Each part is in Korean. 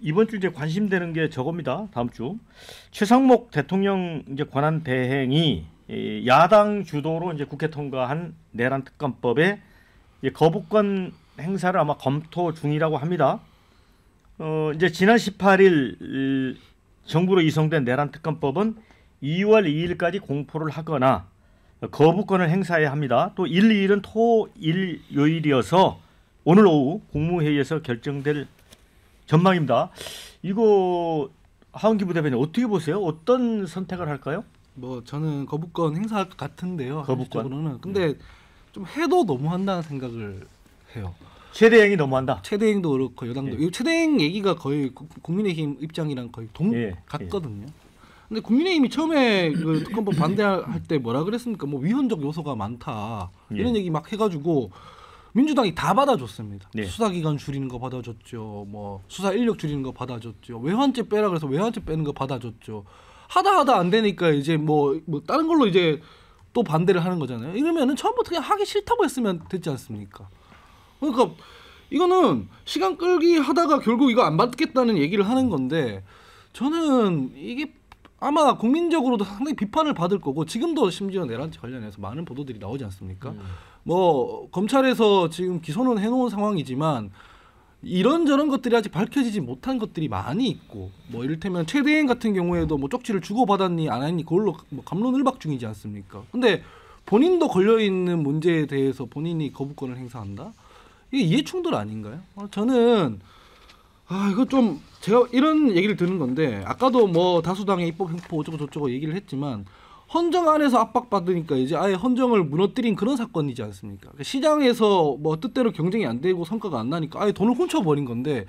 이번 주 이제 관심되는 게 저겁니다. 다음 주 최상목 대통령 이제 권한 대행이 야당 주도로 이제 국회 통과한 내란 특검법에 거부권 행사를 아마 검토 중이라고 합니다. 이제 지난 18일 정부로 이송된 내란 특검법은 2월 2일까지 공포를 하거나 거부권을 행사해야 합니다. 또 1, 2일은 토, 일, 요일이어서 오늘 오후 국무회의에서 결정될 전망입니다. 이거 하은기 부대변인 어떻게 보세요? 어떤 선택을 할까요? 뭐 저는 거부권 행사할 것 같은데요. 거부권. 근데 좀 해도 너무한다는 생각을 해요. 최대행이 너무한다. 최대행도 그렇고 여당도. 이 최대행 얘기가 거의 국민의힘 입장이랑 거의 같거든요. 근데 국민의힘이 처음에 그 특검법 반대할 때 뭐라 그랬습니까? 뭐 위헌적 요소가 많다 이런 얘기 막 해가지고 민주당이 다 받아줬습니다. 수사기간 줄이는 거 받아줬죠. 뭐 수사 인력 줄이는 거 받아줬죠. 외환죄 빼라 그래서 외환죄 빼는 거 받아줬죠. 하다 안 되니까 이제 뭐 다른 걸로 이제 또 반대를 하는 거잖아요. 이러면은 처음부터 그냥 하기 싫다고 했으면 됐지 않습니까? 그러니까 이거는 시간 끌기 하다가 결국 이거 안 받겠다는 얘기를 하는 건데 저는 이게 아마 국민적으로도 상당히 비판을 받을 거고 지금도 심지어 내란죄 관련해서 많은 보도들이 나오지 않습니까? 뭐 검찰에서 지금 기소는 해놓은 상황이지만 이런저런 것들이 아직 밝혀지지 못한 것들이 많이 있고 뭐 이를테면 최대행 같은 경우에도 뭐 쪽지를 주고받았니 안 했니 그걸로 뭐 감론을박 중이지 않습니까? 근데 본인도 걸려있는 문제에 대해서 본인이 거부권을 행사한다? 이게 이해충돌 아닌가요? 저는 이거 좀 제가 이런 얘기를 드는 건데 아까도 뭐 다수당의 입법 횡포 어쩌고 저쩌고 얘기를 했지만 헌정 안에서 압박받으니까 이제 아예 헌정을 무너뜨린 그런 사건이지 않습니까? 시장에서 뭐 뜻대로 경쟁이 안 되고 성과가 안 나니까 아예 돈을 훔쳐버린 건데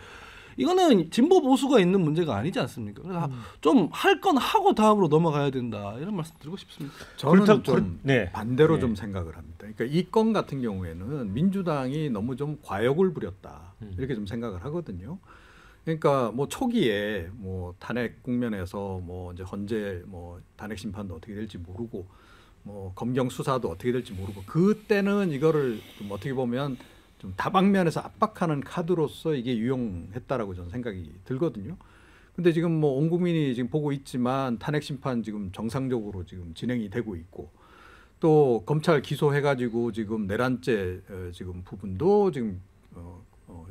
이거는 진보 보수가 있는 문제가 아니지 않습니까? 그래서 좀 할 건 하고 다음으로 넘어가야 된다 이런 말씀 드리고 싶습니다. 저는 좀 반대로 좀 생각을 합니다. 그러니까 이 건 같은 경우에는 민주당이 너무 좀 과욕을 부렸다 이렇게 좀 생각을 하거든요. 그러니까 뭐 초기에 뭐 탄핵 국면에서 뭐 이제 헌재 뭐 탄핵 심판도 어떻게 될지 모르고 뭐 검경 수사도 어떻게 될지 모르고 그때는 이거를 좀 어떻게 보면 좀 다방면에서 압박하는 카드로서 이게 유용했다라고 저는 생각이 들거든요. 근데 지금 뭐 온 국민이 지금 보고 있지만 탄핵 심판 지금 정상적으로 지금 진행이 되고 있고 또 검찰 기소해가지고 지금 내란죄 지금 부분도 지금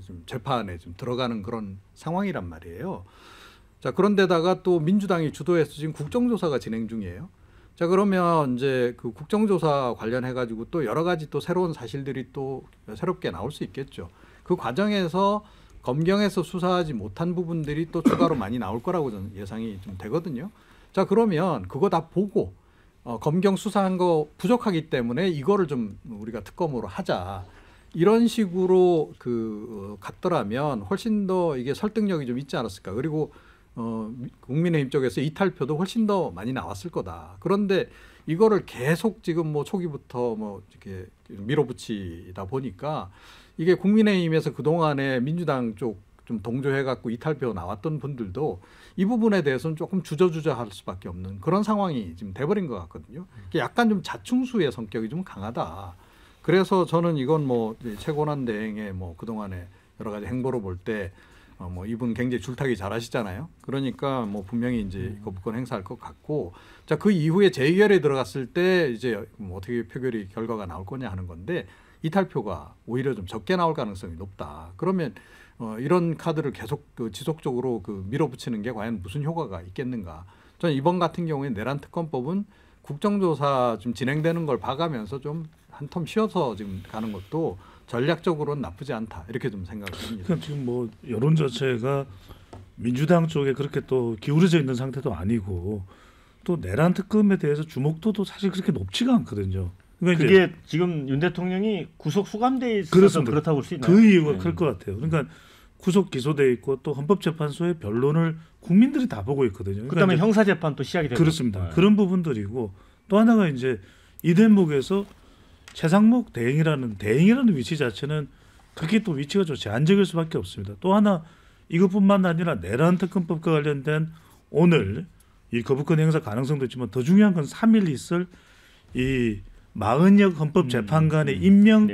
지금 재판에 좀 들어가는 그런 상황이란 말이에요. 자, 그런데다가 또 민주당이 주도해서 지금 국정조사가 진행 중이에요. 자, 그러면 이제 그 국정조사 관련해가지고 또 여러 가지 또 새로운 사실들이 또 새롭게 나올 수 있겠죠. 그 과정에서 검경에서 수사하지 못한 부분들이 또 추가로 많이 나올 거라고 저는 예상이 좀 되거든요. 자, 그러면 그거 다 보고 검경 수사한 거 부족하기 때문에 이거를 좀 우리가 특검으로 하자. 이런 식으로 갔더라면 훨씬 더 이게 설득력이 좀 있지 않았을까. 그리고 국민의힘 쪽에서 이탈표도 훨씬 더 많이 나왔을 거다. 그런데 이거를 계속 지금 뭐 초기부터 뭐 이렇게 밀어붙이다 보니까 이게 국민의힘에서 그동안에 민주당 쪽 좀 동조해갖고 이탈표 나왔던 분들도 이 부분에 대해서는 조금 주저주저할 수밖에 없는 그런 상황이 지금 돼버린 것 같거든요. 약간 좀 자충수의 성격이 좀 강하다. 그래서 저는 이건 뭐 최고난 대행의 뭐 그동안에 여러 가지 행보로 볼 때 뭐 이분 굉장히 줄타기 잘하시잖아요. 그러니까 뭐 분명히 이제 거부권 행사할 것 같고 자, 그 이후에 재의결에 들어갔을 때 이제 뭐 어떻게 표결이 결과가 나올 거냐 하는 건데 이탈표가 오히려 좀 적게 나올 가능성이 높다. 그러면 이런 카드를 계속 지속적으로 밀어붙이는 게 과연 무슨 효과가 있겠는가? 저는 이번 같은 경우에 내란 특검법은 국정조사 좀 진행되는 걸 봐가면서 좀 한 텀 쉬어서 지금 가는 것도 전략적으로는 나쁘지 않다 이렇게 좀 생각을 합니다. 그러니까 지금 뭐 여론 자체가 민주당 쪽에 그렇게 또 기울어져 있는 상태도 아니고 또 내란 특검에 대해서 주목도도 사실 그렇게 높지가 않거든요. 그러니까 그게 지금 윤 대통령이 구속 수감돼 있어서 그렇다고 볼 수 있나요? 그 이유가 클 것 같아요. 그러니까 구속 기소돼 있고 또 헌법재판소의 변론을 국민들이 다 보고 있거든요. 그다음에 형사재판 또 시작이 되고 그렇습니다. 그런 부분들이고 또 하나가 이제 이 대목에서 최상목 대행이라는 위치 자체는 그게 또 위치가 좀 제한적일 수밖에 없습니다. 또 하나 이것뿐만 아니라 내란 특검법과 관련된 오늘 이 거부권 행사 가능성도 있지만 더 중요한 건 3일 있을 이 마은혁 헌법재판관의 임명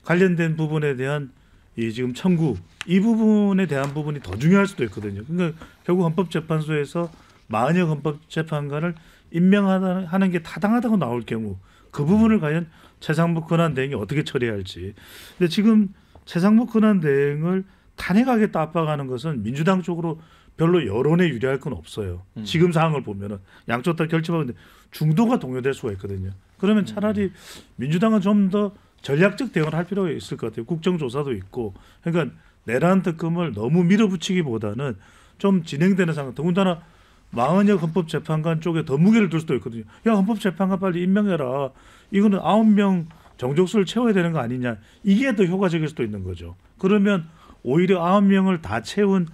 관련된 부분에 대한 이 지금 청구 이 부분에 대한 부분이 더 중요할 수도 있거든요. 그러니까 결국 헌법재판소에서 만약 헌법재판관을 임명하는 게 타당하다고 나올 경우 그 부분을 과연 최상목 권한대행이 어떻게 처리할지. 근데 지금 최상목 권한대행을 탄핵하겠다 압박하는 것은 민주당 쪽으로 별로 여론에 유리할 건 없어요. 지금 상황을 보면은 양쪽 다 결집하는데 중도가 동요될 수가 있거든요. 그러면 차라리 민주당은 좀 더 전략적 대응을 할 필요가 있을 것 같아요. 국정조사도 있고. 그러니까 내란 특검을 너무 밀어붙이기보다는 좀 진행되는 상황. 더군다나 마은혁 헌법재판관 쪽에 더 무게를 둘 수도 있거든요. 야, 헌법재판관 빨리 임명해라. 이거는 9명 정족수를 채워야 되는 거 아니냐. 이게 더 효과적일 수도 있는 거죠. 그러면 오히려 9명을 다 채운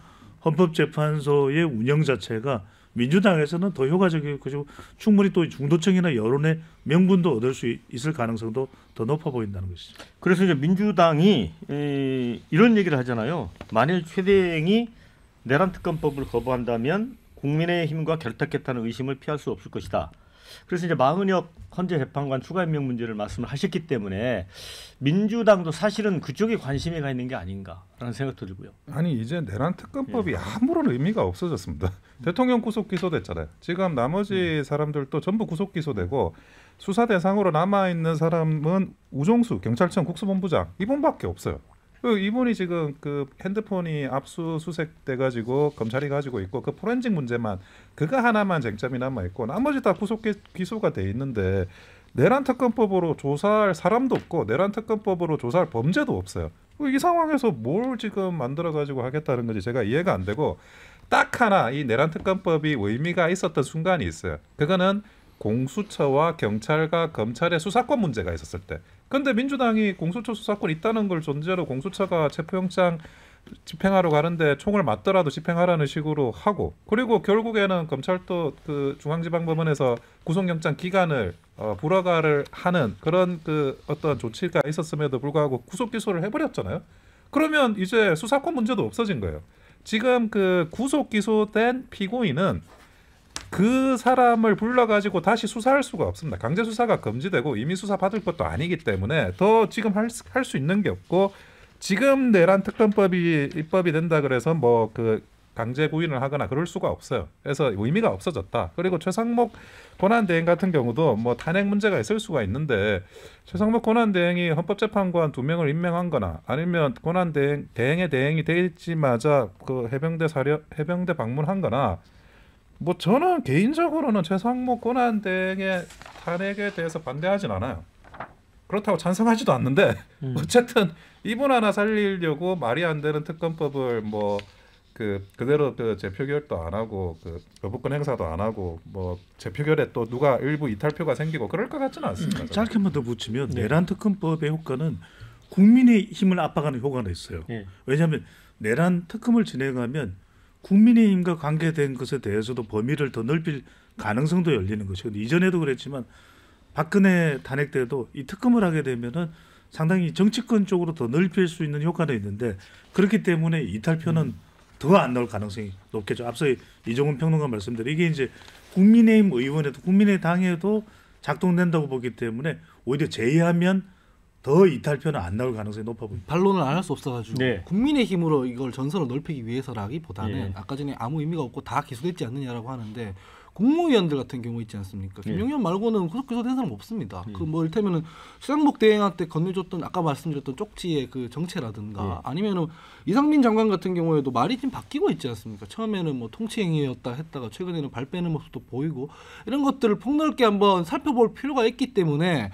헌법재판소의 운영 자체가 민주당에서는 더 효과적일 것이고 충분히 또 중도층이나 여론의 명분도 얻을 수 있을 가능성도 더 높아 보인다는 것이죠. 그래서 이제 민주당이 이런 얘기를 하잖아요. 만일 최대행이 내란 특검법을 거부한다면 국민의힘과 결탁했다는 의심을 피할 수 없을 것이다. 그래서 이제 마은혁 헌재 재판관 추가 임명 문제를 말씀을 하셨기 때문에 민주당도 사실은 그쪽에 관심이 가 있는 게 아닌가라는 생각도 들고요. 아니 이제 내란 특검법이 아무런 의미가 없어졌습니다. 대통령 구속 기소됐잖아요. 지금 나머지 사람들도 전부 구속 기소되고 수사 대상으로 남아 있는 사람은 우종수 경찰청 국수본부장 이분밖에 없어요. 이분이 지금 그 핸드폰이 압수수색 돼가지고 검찰이 가지고 있고 그 포렌식 문제만 그거 하나만 쟁점이 남아 있고 나머지 다 구속 기소가 돼 있는데 내란 특검법으로 조사할 사람도 없고 내란 특검법으로 조사할 범죄도 없어요. 이 상황에서 뭘 지금 만들어 가지고 하겠다는 건지 제가 이해가 안 되고 딱 하나 이 내란 특검법이 의미가 있었던 순간이 있어요. 그거는 공수처와 경찰과 검찰의 수사권 문제가 있었을 때. 근데 민주당이 공수처 수사권 있다는 걸 존재로 공수처가 체포영장 집행하러 가는데 총을 맞더라도 집행하라는 식으로 하고 그리고 결국에는 검찰도 그 중앙지방법원에서 구속영장 기간을 불허가를 하는 그런 그 어떤 조치가 있었음에도 불구하고 구속 기소를 해버렸잖아요. 그러면 이제 수사권 문제도 없어진 거예요. 지금 그 구속 기소된 피고인은 그 사람을 불러가지고 다시 수사할 수가 없습니다. 강제 수사가 금지되고 이미 수사 받을 것도 아니기 때문에 더 지금 할 수 있는 게 없고 지금 내란 특검법이 입법이 된다 그래서 뭐 그 강제 구인을 하거나 그럴 수가 없어요. 그래서 의미가 없어졌다. 그리고 최상목 권한대행 같은 경우도 뭐 탄핵 문제가 있을 수가 있는데 최상목 권한대행이 헌법재판관 2명을 임명한거나 아니면 권한대행의 대행이 되자마자 그 해병대 방문한거나 뭐 저는 개인적으로는 최상목 권한대행의 탄핵에 대해서 반대하진 않아요. 그렇다고 찬성하지도 않는데 어쨌든 이분 하나 살리려고 말이 안 되는 특검법을 뭐 그대로 그 재표결도 안 하고 그 거부권 행사도 안 하고 뭐 재표결에 또 누가 일부 이탈표가 생기고 그럴 것 같지는 않습니다. 짧게만 더 붙이면 내란 특검법의 효과는 국민의 힘을 압박하는 효과가 있어요. 왜냐하면 내란 특검을 진행하면 국민의힘과 관계된 것에 대해서도 범위를 더 넓힐 가능성도 열리는 것이고 이전에도 그랬지만 박근혜 탄핵 때도 이 특검을 하게 되면은 상당히 정치권 쪽으로 더 넓힐 수 있는 효과도 있는데 그렇기 때문에 이탈표는 더 안 나올 가능성이 높겠죠. 앞서 이종훈 평론가 말씀대로 이게 이제 국민의힘 의원에도 국민의당에도 작동된다고 보기 때문에 오히려 제의하면 더 이탈표는 안 나올 가능성이 높아 보입니다. 반론을 안 할 수 없어가지고 국민의힘으로 이걸 전선을 넓히기 위해서라기보다는 아까 전에 아무 의미가 없고 다 기소됐지 않느냐라고 하는데 국무위원들 같은 경우 있지 않습니까? 김용현 말고는 구속 기소된 사람 없습니다. 그 뭐 이를테면은 최상목 대행한테 건네줬던 아까 말씀드렸던 쪽지의 그 정체라든가 아니면은 이상민 장관 같은 경우에도 말이 좀 바뀌고 있지 않습니까? 처음에는 뭐 통치행위였다 했다가 최근에는 발 빼는 모습도 보이고 이런 것들을 폭넓게 한번 살펴볼 필요가 있기 때문에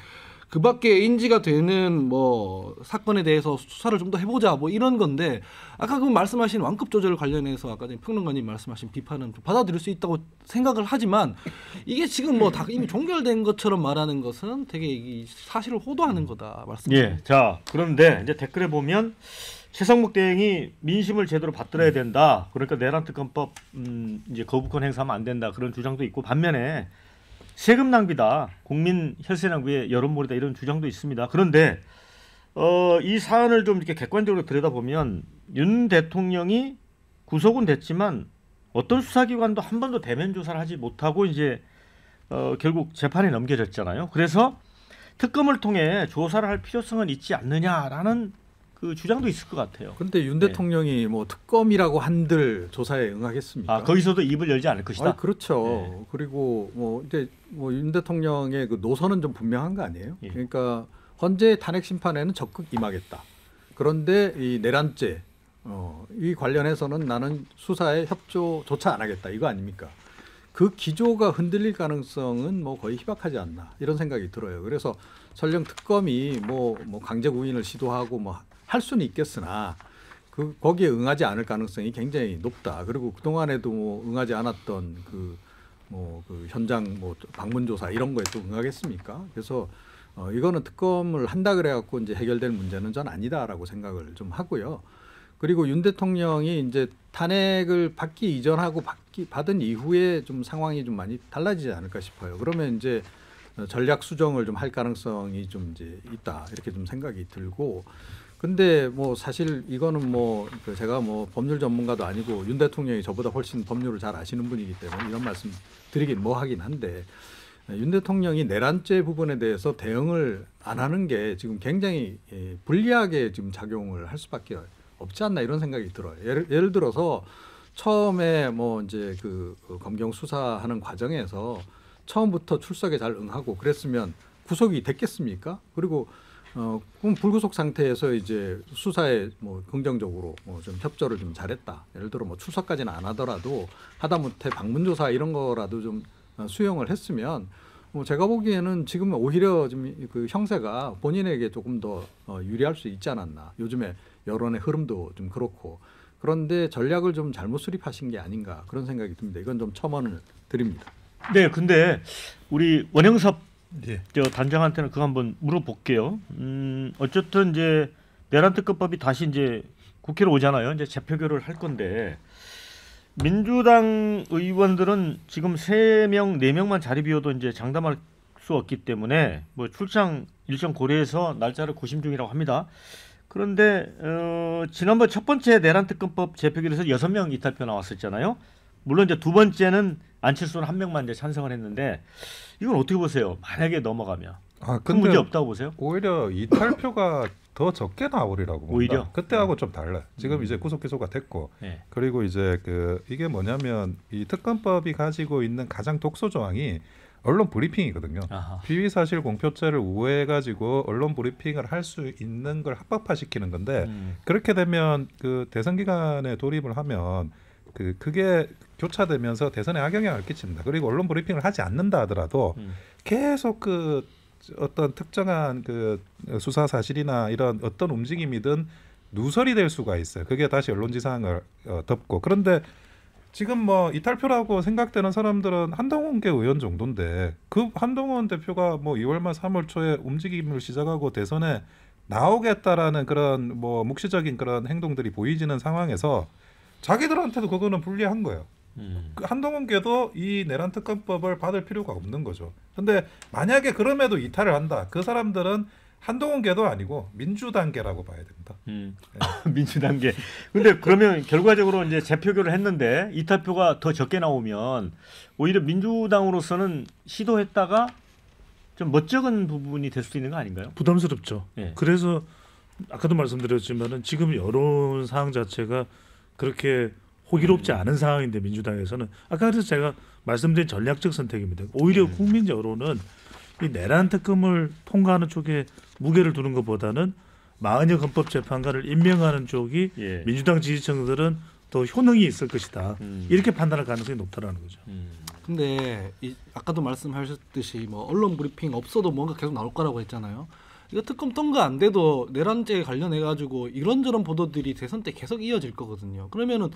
그 밖에 인지가 되는 뭐 사건에 대해서 수사를 좀 더 해보자 뭐 이런 건데 아까 그 말씀하신 왕급 조절 관련해서 아까 전에 평론가님 말씀하신 비판은 좀 받아들일 수 있다고 생각을 하지만 이게 지금 뭐 다 이미 종결된 것처럼 말하는 것은 되게 사실을 호도하는 거다 말씀드립니다. 자 그런데 이제 댓글에 보면 최상목 대행이 민심을 제대로 받들어야 된다. 그러니까 내란 특검법 이제 거부권 행사하면 안 된다 그런 주장도 있고 반면에 세금 낭비다, 국민 혈세 낭비의 여론몰이다 이런 주장도 있습니다. 그런데 이 사안을 좀 이렇게 객관적으로 들여다보면 윤 대통령이 구속은 됐지만 어떤 수사기관도 한 번도 대면 조사를 하지 못하고 이제 결국 재판에 넘겨졌잖아요. 그래서 특검을 통해 조사를 할 필요성은 있지 않느냐라는 그 주장도 있을 것 같아요. 그런데 윤 대통령이 뭐 특검이라고 한들 조사에 응하겠습니까? 아, 거기서도 입을 열지 않을 것이다. 그렇죠. 네. 그리고 뭐 이제 뭐 윤 대통령의 그 노선은 좀 분명한 거 아니에요? 예. 그러니까 헌재 탄핵 심판에는 적극 임하겠다. 그런데 이 내란죄 이 관련해서는 나는 수사에 협조조차 안 하겠다. 이거 아닙니까? 그 기조가 흔들릴 가능성은 뭐 거의 희박하지 않나 이런 생각이 들어요. 그래서 설령 특검이 뭐 강제 구인을 시도하고 뭐 할 수는 있겠으나 거기에 응하지 않을 가능성이 굉장히 높다. 그리고 그 동안에도 뭐 응하지 않았던 그 현장 뭐 방문 조사 이런 거에 또 응하겠습니까? 그래서 이거는 특검을 한다 그래갖고 이제 해결될 문제는 전 아니다라고 생각을 좀 하고요. 그리고 윤 대통령이 이제 탄핵을 받기 이전하고 받은 이후에 좀 상황이 좀 많이 달라지지 않을까 싶어요. 그러면 이제 전략 수정을 좀 할 가능성이 좀 이제 있다 이렇게 좀 생각이 들고. 근데 뭐 사실 이거는 뭐 제가 뭐 법률 전문가도 아니고 윤 대통령이 저보다 훨씬 법률을 잘 아시는 분이기 때문에 이런 말씀 드리긴 뭐 하긴 한데 윤 대통령이 내란죄 부분에 대해서 대응을 안 하는 게 지금 굉장히 불리하게 지금 작용을 할 수밖에 없지 않나 이런 생각이 들어요. 예를 들어서 처음에 뭐 이제 그 검경 수사하는 과정에서 처음부터 출석에 잘 응하고 그랬으면 구속이 됐겠습니까? 그리고 그럼 불구속 상태에서 이제 수사에 뭐 긍정적으로 뭐 좀 협조를 좀 잘했다. 예를 들어 뭐 출석까지는 안 하더라도 하다못해 방문조사 이런 거라도 좀 수용을 했으면 뭐 제가 보기에는 지금 오히려 좀 그 형세가 본인에게 조금 더 유리할 수 있지 않았나. 요즘에 여론의 흐름도 좀 그렇고 그런데 전략을 좀 잘못 수립하신 게 아닌가 그런 생각이 듭니다. 이건 좀 첨언을 드립니다. 네, 근데 우리 원영섭 예. 저 단장한테는 그거 한번 물어볼게요. 어쨌든 이제 내란특검법이 다시 이제 국회로 오잖아요. 이제 재표결을 할 건데 민주당 의원들은 지금 3명, 4명만 자리 비워도 이제 장담할 수 없기 때문에 뭐 출장 일정 고려해서 날짜를 고심 중이라고 합니다. 그런데 지난번 첫 번째 내란특검법 재표결에서 6명 이탈표 나왔었잖아요. 물론 이제 두 번째는 안철수는 1명만 이제 찬성을 했는데 이건 어떻게 보세요? 만약에 넘어가면 큰 문제 없다고 보세요? 오히려 이탈표가 더 적게 나오리라고 봅니다. 오히려 그때하고 좀 달라요. 지금 이제 구속 기소가 됐고 네. 그리고 이제 이게 뭐냐면 이 특검법이 가지고 있는 가장 독소 조항이 언론 브리핑이거든요. 아하. 피의사실 공표죄를 우회해가지고 언론 브리핑을 할 수 있는 걸 합법화시키는 건데 그렇게 되면 그 대선 기간에 돌입을 하면 그게 교차되면서 대선에 악영향을 끼칩니다. 그리고 언론 브리핑을 하지 않는다 하더라도 계속 그 어떤 특정한 그 수사 사실이나 이런 어떤 움직임이든 누설이 될 수가 있어요. 그게 다시 언론지상을 덮고 그런데 지금 뭐 이탈표라고 생각되는 사람들은 한동훈계 의원 정도인데 그 한동훈 대표가 뭐 2월 말 3월 초에 움직임을 시작하고 대선에 나오겠다라는 그런 뭐 묵시적인 그런 행동들이 보이지는 상황에서 자기들한테도 그거는 불리한 거예요. 그 한동훈계도 이 내란 특검법을 받을 필요가 없는 거죠. 근데 만약에 그럼에도 이탈을 한다. 그 사람들은 한동훈계도 아니고 민주당계라고 봐야 됩니다. 네. 민주당계. 근데 그러면 결과적으로 이제 재표결을 했는데 이탈표가 더 적게 나오면 오히려 민주당으로서는 시도했다가 좀 멋쩍은 부분이 될 수도 있는 거 아닌가요? 부담스럽죠. 네. 그래서 아까도 말씀드렸지만은 지금 여론 상황 자체가 그렇게 호기롭지 않은 상황인데 민주당에서는 아까 그래서 제가 말씀드린 전략적 선택입니다. 오히려 국민 여론은 이 내란 특검을 통과하는 쪽에 무게를 두는 것보다는 마흔여 헌법재판관을 임명하는 쪽이 예. 민주당 지지층들은 더 효능이 있을 것이다. 이렇게 판단할 가능성이 높다라는 거죠. 근데 아까도 말씀하셨듯이 뭐 언론 브리핑 없어도 뭔가 계속 나올 거라고 했잖아요. 이거 특검 통과 안 돼도 내란죄 관련해 가지고 이런저런 보도들이 대선 때 계속 이어질 거거든요. 그러면은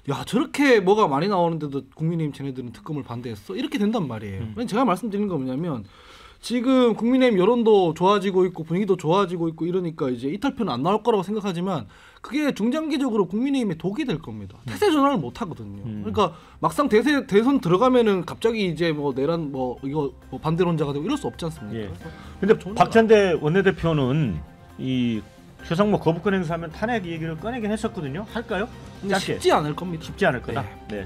야 저렇게 뭐가 많이 나오는데도 국민의힘 쟤네들은 특검을 반대했어 이렇게 된단 말이에요. 제가 말씀드리는 건 뭐냐면 지금 국민의힘 여론도 좋아지고 있고 분위기도 좋아지고 있고 이러니까 이제 이탈표는 안 나올 거라고 생각하지만 그게 중장기적으로 국민의힘에 독이 될 겁니다. 태세 전환을 못 하거든요. 그러니까 막상 대선 들어가면은 갑자기 이제 뭐 내란 뭐 이거 뭐 반대론자가 되고 이럴 수 없지 않습니까? 근데 박찬대 원내대표는 이 최상목 거부권 행사하면 탄핵 얘기를 꺼내긴 했었거든요. 할까요? 근데 쉽지 않을 겁니다. 쉽지 않을 거다. 네.